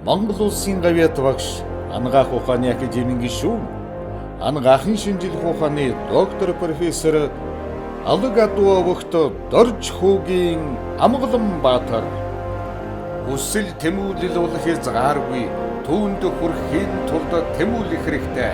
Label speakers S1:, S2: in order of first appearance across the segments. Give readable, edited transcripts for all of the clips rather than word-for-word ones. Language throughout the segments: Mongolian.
S1: Монгол улсын гавьяат багш Анагаах ухааны академийн гишүүн Анагаахын шинжилгээ ухааны доктор профессор Алаг Адуавагт Дорж Хүүгийн Амгаланбаатар хүсэл тэмүүлэл бол хязгааргүй түүнд хүрэхийн тулд тэмүүлэх хэрэгтэй.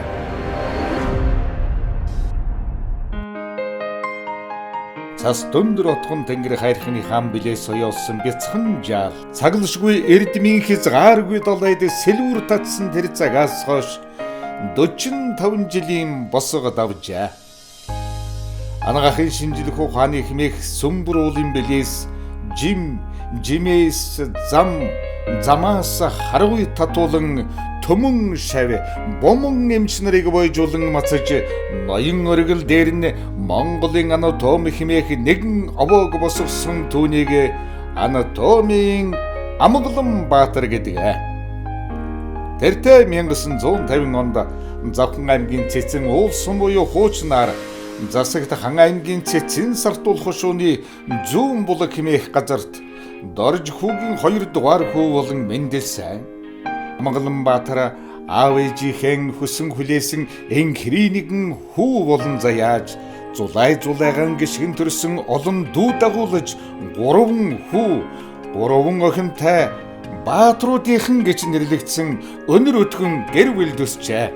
S1: Цас дүндэр отхон тэнгэр хайрхны хаан билээ соёолсон бяцхан жаал цаглшгүй эрдмийн хязгааргүй долойд сэлүүр татсан тэр цагаас хойш 45 жилийн босго давжээ. Анагаахын шинжилгээ ухааны хэмээх сүмбэр уулын билээс жимээс замаас харгуй татуулан төмөн шав бомон эмч нарыг бойжуулан мацаж ноён оргил дээр нь Монголын анатоми хэмээх нэгэн овоог босгосон түүнийг анатомийн Амгаланбаатар гэдэг. Тэртээ 1950 онд Завхан аймгийн Цэцэн уулсан буюу хуучнаар засагт Хан аймгийн Цэцэн сартуулах шууны зүүн булаг хэмээх газарт Дорж Хүүгийн 2 дугаар хүү болон мэндэлсэн. Амгаланбаатар аав ээжийнхэн хүсэн хүлээсэн энхрийн нэгэн хүү болон заяаж зулайгаан гიშгэн төрсөн олон дүү дагуулж 3 хүү 3 охинтой баатруудынхан гэж нэрлэгдсэн өнөр өтгөн гэр бүл төсчээ.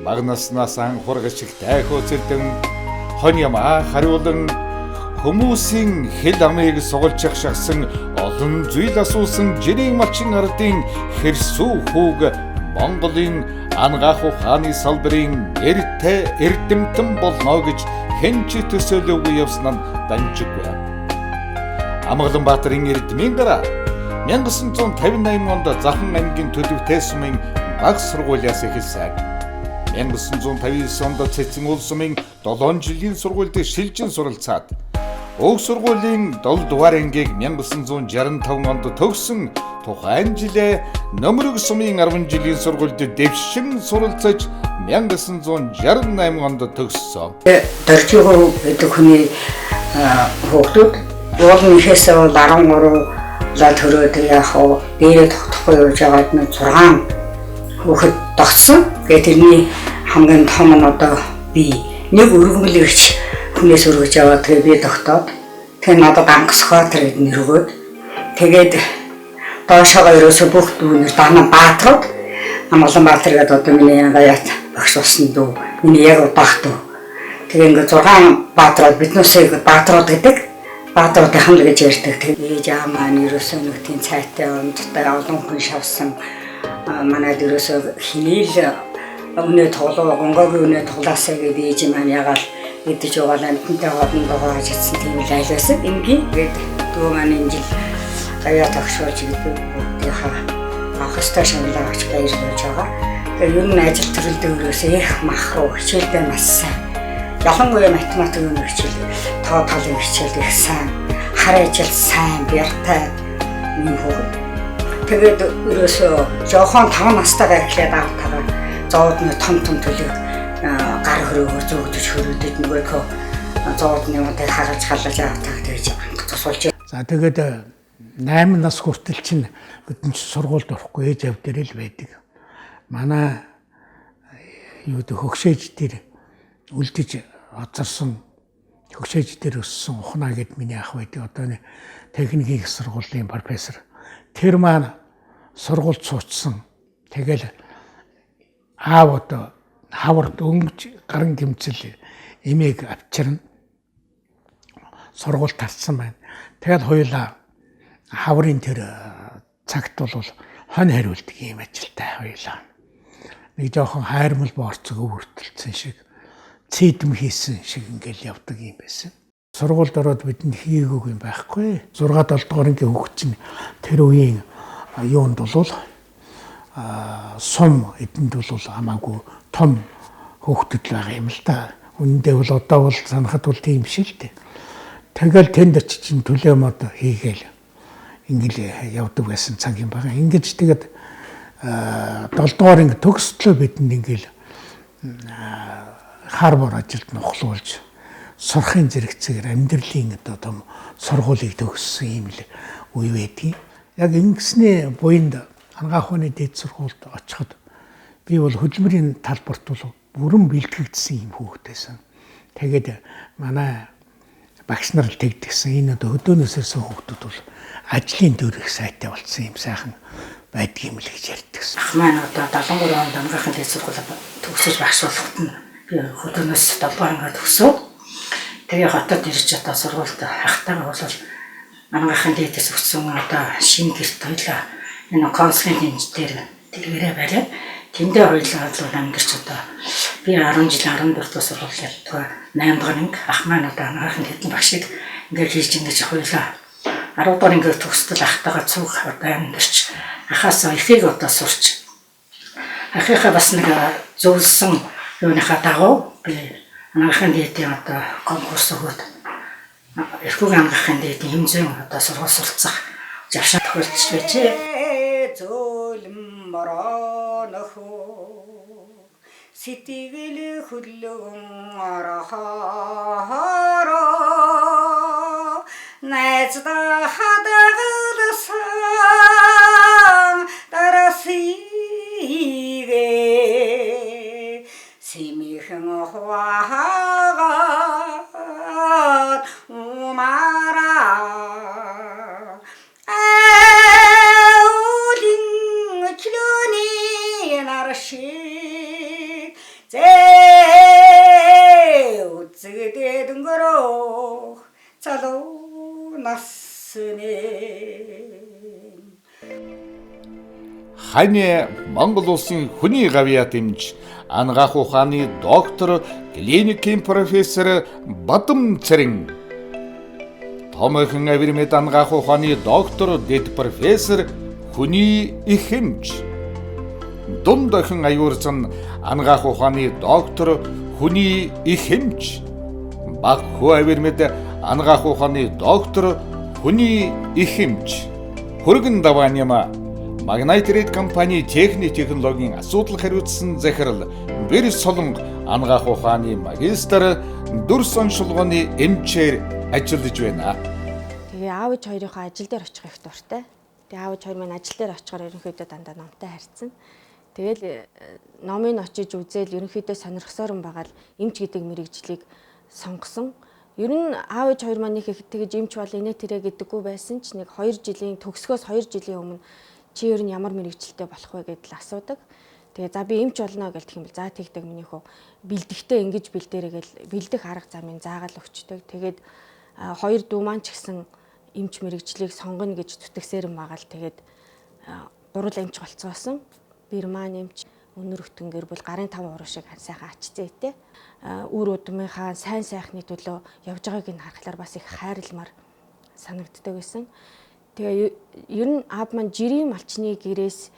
S1: Бага наснаас анхургаж ихтэй хөөцөлдөн хон ямаа хариулан хүмүүсийн хэл амыг сугалж шахсан олон зүйл асуусан жирийн малчин ардын хэрсүү хүүг Монголын Анагаах ухааны салбарын нэртэй эрдэмтэн болно гэж хэн ч төсөөлөөгүй явсан нь данжиггүй. Амгаланбаатарын эрдмийн дараа 1958 онд Завхан аймгийн Төлөвтэй сумын баг сургуулиас эхэлсэн. 1959 онд Цэцэн уул сумын 7 жилийн сургуульд шилжин суралцаад уг сургуулийн 7 дугаар ангийг 1965 онд төгссөн тухайн жилээ Нөмрөг сумын 10 жилийн сургуульд дэвшин суралцаж 1968 онд төгссөн.
S2: Доржигоо гэдэг хүний хүүхдүүд уулын ихээсээ 13 лад төрөөд яхаа дээрээ тогтохгүй явж байгаад нь 6 хүүхэд тогтсон. Тэгээд тэрний хамгийн том нь одоо би нэг өргөмлөгч хүнээс өргөж яваад тэгээд би тогтоод тэгээд надад Ангасхоотор гэдэг нэр өгөөд тэгээд доошоогоо ерөөсө бүх дүүнэр Дана Баатрууд Амгаланбаатар гэдэг одоо миний гавьяат багш болсон дүү миний яг удаагт дүү. Тэгээд ингээд 6 баатрууд биднээсээ баатрууд гэдэг баатруудын хамт гэж ярьдаг. Тэгээд ээж аав маань ерөөсөө нэг тийм цайтай өмдтэй олон хүн шавсан манайд ерөөсөө хинээл өнөө тоглоо гонгогийн өнөө тоглаасаа гэдэг ээж маань ягаал идэж байгаа амтнтай хоолндогоо чадсан тийм л айл байсан. Ингийн тэгээд дүү маань энэ жил гавьяат агшуулж гэдэг бүгдийнхаа авах ёстой шаналаа авч баярлуулж байгаа. Тэгээд ер нь ажил төрөлдөө өрөөсөө их мах руу хичээлдээ нас сайн. Ялангуяа математикийн хичээл, тоо талын хичээл их сайн, хар ажил сайн, бяртай юм хөө. Тэгээд ерөөсөө жоохон 5 настайгаа эхлээд автагаа зоодны том төлөв гар хөрөөгөө зөөгдөж хөрөөдөд нөгөөхөө зоодны унтыг хараж халаж автаа гэж тусуулж. За тэгээд 8 нас хүртэл чинь бидний сургуульд орохгүй ээж аав дээр л байдаг. Манай юу дэ хөгшөөж дээр үлдэж оцорсон хөгшөөж дээр өссөн ухнаа гэд миний ах байдаг. Одоо техникийн сургуулийн профессор. Тэр маань сургуульд суучсан. Тэгэл аав одоо хавард өнгөж гарын гимцэл эмээг авчирна. Сургуульд тарцсан байна. Тэгэл хоёулаа хаврын тэр цагт бол хонь хариулдаг юм ажилтай хоёулаа. Нэг жоохон хайрмал борцог өвөртөлцсөн шиг цэдэм хийсэн шиг ингээл явдаг юм байсан. Сургуульд ороод бидэнд хийгээгүй юм байхгүй. 6-7 дугаар ангийн хүүхд чинь тэр үеийн юунд бол сум эдэнд бол хамаагүй том хүүхдэд байгаа юм л да. Үндэ бол одоо бол санахад бол тийм шиг л дээ. Тэгэл тэнд очиж чинь төлөө мод хийгээл ингээл явдаг байсан цаг юм байна. Ингэж тэгээд 7 дугаар анги төгсдлөө бидэнд ингээл харбор ажилд нухлуулж сурахын зэрэгцээр амьдралын одоо том сургуулийг төгссөн юм л үе байдгийг. Яг ингэсний буйнд
S3: Ангаах ухааны дээд сургуульд очиход би бол хөдөлмөрийн талбарт бол бүрэн бэлтгэгдсэн юм хүүхдээсэн. Тэгээд манай багш нар л тэгдэгсэн. Энэ одоо хөдөөнөөс ирсэн хүүхдүүд бол ажлын дөр их сайтай болсон юм сайхан байдгийм л гэж ярьдагсан.
S2: Ах маань одоо 73 онд ангаахын дээд сургуулиуд төгсөж багш болоход нь би хөдөөнөөс 7 ангаа төгсөө. Тэгээ хотод ирж одоо сургуульд хахтайгаа бол ангаахын дээдээс өссөн одоо шинэ гэрт хоёлаа энэ консулын хэмжээ дээр дэлгэрээ бариад тэндээ хоёлаа бол амьдарч одоо би 10 жил 14 дугаар сургууль явдаг 8 дугаар анги ах маань одоо ангаахын дээдийн багшийг ингээд хийж ингэж хоёлаа 10 дугаар анги төгсдөл ахтайгаа цуг одоо амьдарч ахаас ихийг одоо сурч ахыхаа бас нэг зөвлөсөн юуныхаа дагуу би ангаахын дээдийн одоо конкурс өгөөд эрхүүг ангаахын дээдийн хэмжээ одоо сургууль суралцах завшаа тохиолдож байжээ. Зөөлм мороонохоо сэтгэл хүлэгэн орохороо найзда хадгалсан дарасигээ симихэн хуваагаад умараа шиг зээ үзэгдээ дөнгөрөө залуу насны
S1: Хань Монгол улсын хүний гавьяа дэмж ангаах ухааны доктор, клиникийн профессор Бадам Цэрэн, томоохон авирмэд ангаах ухааны доктор, дэд профессор хүний их хэмж, дунд охин аюурсан ангаах ухааны доктор, хүний их хэмж, баг хөө авирмэд ангаах ухааны доктор, хүний их хэмж, хөргөн давааньяма Магнайтрейд компани техник технологийн асуудал хариуцсан захирал Бэр Солонго ангаах ухааны магистр дүрс оншилгооны эмчээр ажиллаж байна.
S4: Тэгээ аав ээж хоёрынхоо ажил дээр очих их дуртай. Тэгээ аав ээж хоёр маань ажил дээр очихоор ерөнхийдөө дандаа номтой харьцсан. Тэгэл номыг очиж үзэл ерөнхийдөө сонирхсоор байгаа л эмч гэдэг мэрэгжлийг сонгосон. Ер нь аав ээж хоёр маань их тэгж эмч бол инээ тэрэ гэдэггүй байсан ч нэг 2 жилийн төгсгөөс 2 жилийн өмнө чи ер нь ямар мэрэгчлэлтэй болох вэ гэдэл асуудаг. Тэгээ за би эмч болно гэх юм бол за тэгдэг миний хөө бэлдэхтэй ингэж бэлдээрэй гэл бэлдэх арга замын заагаал өгчдөг. Тэгээд 2 дүү маань ч гэсэн эмч мэрэгчлийг сонгоно гэж зүтгэсээр байгаа л тэгээд гурал эмч болцоосон. Бэр маань эмч өнөр өтөнгөр бол гарын 5 уруу шиг сайхан ач зээтэй. Үр удмынхаа сайн сайхны төлөө явж байгааг нь харахаар бас их хайрламар санагддаг байсан. Тэгээ ер нь аав маань жирийн малчны гэрээс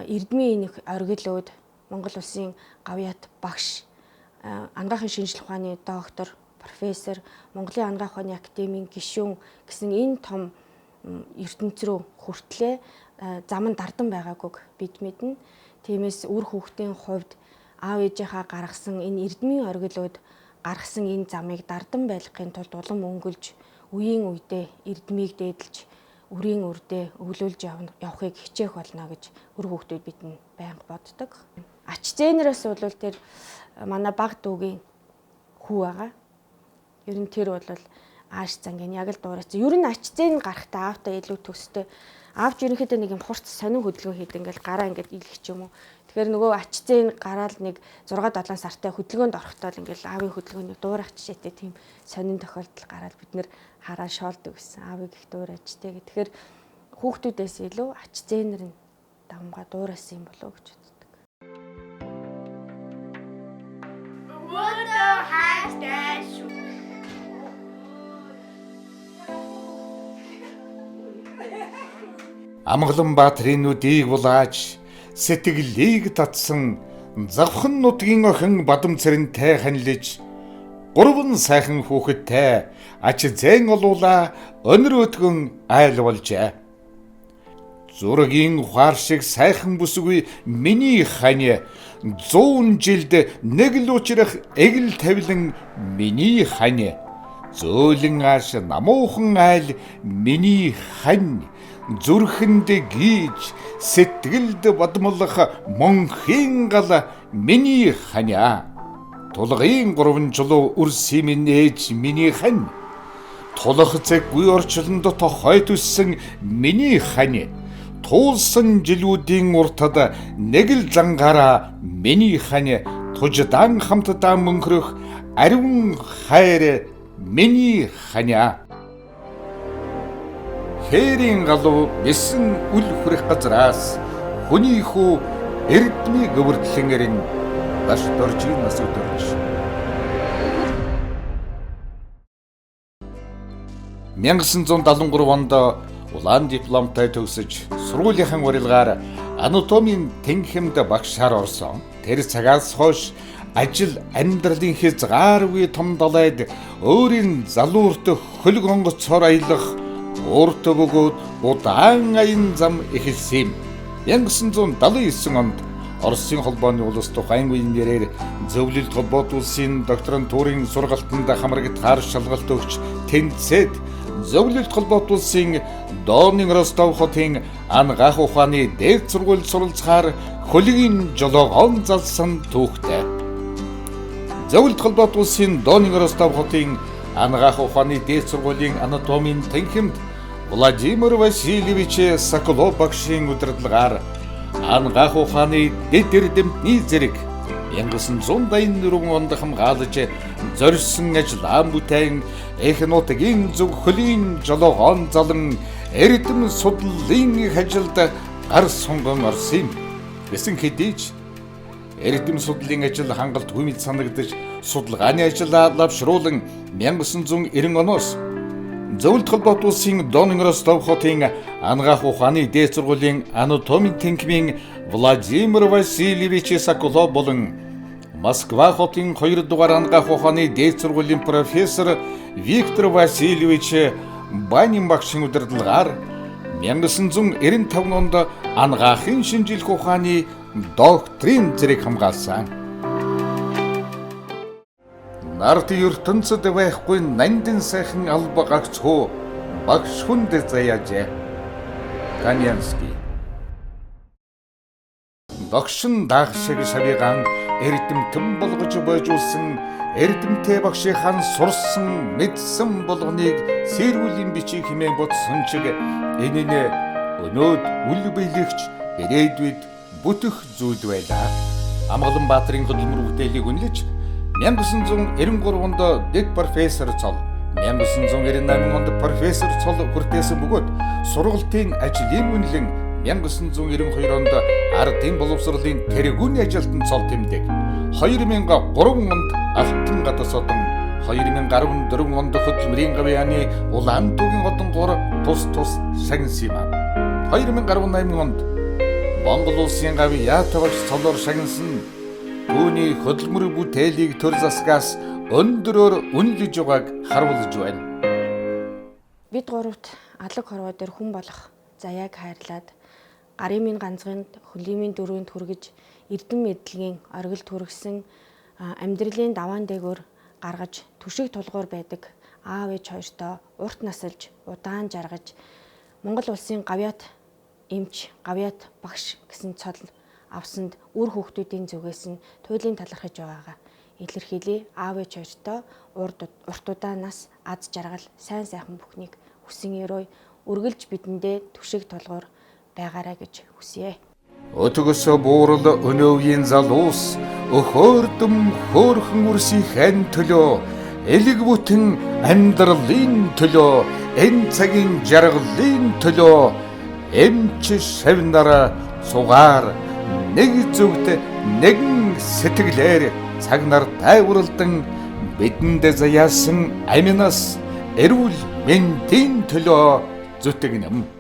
S4: эрдмийн энийг оргилөөд Монгол улсын гавьяат багш, ангаахын шинжилгээ ухааны доктор, профессор, Монголын ангаах ухааны академийн гишүүн гэсэн энэ том ертөнц рүү хүртлээ зам нь дардан байгаагүйг бид мэднэ. Тиймээс үр хүүхдийн хувьд аав ээжийнхаа гаргасан энэ эрдмийн оргилөөд гаргасан энэ замыг дардан байлгахын тулд улам өнгөлж үеийн үедээ эрдмийг дээдэлж үрийн үрдээ өглөөлж явахыг хичээх болно гэж үр хүүхдүүд бидэнд байнга боддог. Ач зээнээс бол тэр манай баг дүүгийн хүү байгаа. Ер нь тэр бол ааш зангийн яг л дуурайсан. Ер нь ач зээн гарахтаа аавтай илүү төстэй. Аавч ерөнхийдөө нэг юм хурц сонин хөдөлгөөн хийдэг ингээл гараа ингээд ийлэх ч юм уу. Тэгэхээр нөгөө ач зээн гараал нэг 6-7 сартай хөдөлгөөнд орохдоо ингээл аавын хөдөлгөөнийг дуурайх жишээтэй тийм сонин тохиолдол гараад бид нэр хараа шоолдог гэсэн. Аавыг их дуурайж тэ. Тэгэхээр хүүхдүүдээс илүү ач зээнэр нь давмгаа дуурайсан юм болов уу гэж боддог.
S1: Амгаланбаатарын нүдийг булааж сэтгэлийг татсан завхан нутгийн охин Бадам Цэрэнтэй ханилж 3 сайхан хүүхэдтэй ач зээн олуула өнөр өтгөн айл болжээ. Зургийн ухаар шиг сайхан бүсгүй миний хань 100 жилд нэг л учрах эгэл тавилан миний хань зөөлөн ааш намуухан айл миний хань зүрхэнд гийж сэтгэлд бодмолох монхийн гал миний ханя. Тулгын 3 жил үрсий минь ээж миний хань. Тулах цаггүй орчлонд тохойд үссэн миний хань. Туулсан жилүүдийн уртад нэг л зангаараа миний хань. Туждаан хамтдаа мөнхрөх ариун хайр миний ханя. Хэрийн галуу эсэн үл хүрэх газраас хүний хүү эрдмий гөвөрдлөнгэрэн баш доржийн нас өдөрч. 1973 онд улаан дипломтой төгсөж сургуулийнхаа урилгаар анатомийн тэнхимд багшаар орсон. Тэр цагаас хойш ажил амьдралын хязгааргүй том далайд өөрийн залуурт хөлөг онгоцоор аялах өөртөө бөгөөд удаан аян зам эхэлсэн. 1979 онд Оросын холбооны улс тухайн үеийн нэрээр зөвлөлт холбоот улсын докторантурын сургалтанд хамрагдахаар шалгалт өгч тэнцээд зөвлөлт холбоот улсын Дооны Ростов хотын ангаах ухааны дээд сургуульд суралцахаар хөлөгийн жолоогоон залсан түүхтэй. Зөвлөлт холбоот улсын Дооны Ростов хотын ангаах ухааны дээд сургуулийн анатомийн тэнхимд Владимир Васильевич Соколов багшийн удирдлагаар ангаах ухааны дэд эрдэмтний зэрэг 1984 онд хамгаалж зорьсон ажлаа бүтээн их нутгийн зөв хөлийн жолоогоон залан эрдэм судлалын ажилд гар сунган орсон. Гэсэн хэдий ч эрдэм судлалын ажил хангалтгүй мэд санагдаж судалгааны ажлаа лавшруулан 1990 оноос Зөвлөлт холбоот улсын Дооны Ростов хотын ангаах ухааны дээд сургуулийн анатомийн тэнхимийн Владимир Васильевич Соколов болон Москва хотын 2 дугаар ангаах ухааны дээд сургуулийн профессор Виктор Васильевич Банин багшийн удирдлагаар 1995 онд ангаахын шинжилх ухааны докторийн зэрэг хамгаалсан. Нарт ертөнцид байхгүй нандин сайхан алба гагцхүү багш хүнд заяажээ. Ганянский. Догшин дагшиг шавьяан эрдэмтэн болгож бойжуулсан эрдэмтэй багшийн сурсан мэдсэн болгоныг сэрүүлийн бичиг хэмээн бодсон чиг энэ нь өнөөд үл биелэгч ирээдүйд бүтэх зүйл байлаа. Амгаланбаатарын хөдөлмөр бүтээлийг үнэлж 1993 онд дэд профессор цол, 1998 онд профессор цол хүртээсэн бөгөөд сургалтын ажлын үнэлэн 1992 онд ардын боловсролын тэргүүний ажилтан цол тэмдэг. 2003 онд Алтан гадас одон, 2014 онд хөдөлмөрийн гавьяаны улаан түгийн одонгоор тус шагнасан юм. 2018 онд Монгол улсын гавьяа тавагч цолоор шагнасан. Түүний хөдөлмөр бүтээлийг төр засгаас өндөрөөр үнэлж байгааг харуулж байна.
S4: Бид гуравт алаг хорвоо дээр хүн болох заяаг хайрлаад гарын минь ганцгынд хөлийн минь дөрөнд хүргэж эрдэм мэдлэгийн оргил түргсэн амьдралын даваан дээгүүр гаргаж түшиг тулгуур байдаг аав ээж хоёртоо урт насалж удаан жаргаж Монгол улсын гавьяат эмч гавьяат багш гэсэн цол авсанд үр хүүхдүүдийн зүгээс нь туйлын талархаж байгаагаа илэрхийлээ. Аав ээж хоёртоо урт удаанаас аз жаргал сайн сайхан бүхнийг хүсэн өрөө үргэлж бидэндээ түшиг тулгуур байгаарай гэж хүсье.
S1: Өтгөсө буурал өнөөгийн залуус өхөөрдөм хөөрхөн үрсийн төлөө элэг бүтэн амьдралын төлөө энэ цагийн жаргалын төлөө эмч шавнараа сугаар нэг зүгт нэгэн сэтгэлээр цаг нар тайварлан бидэнд заяасан аминаас эрүүл мэндийн төлөө зүтгэнэм.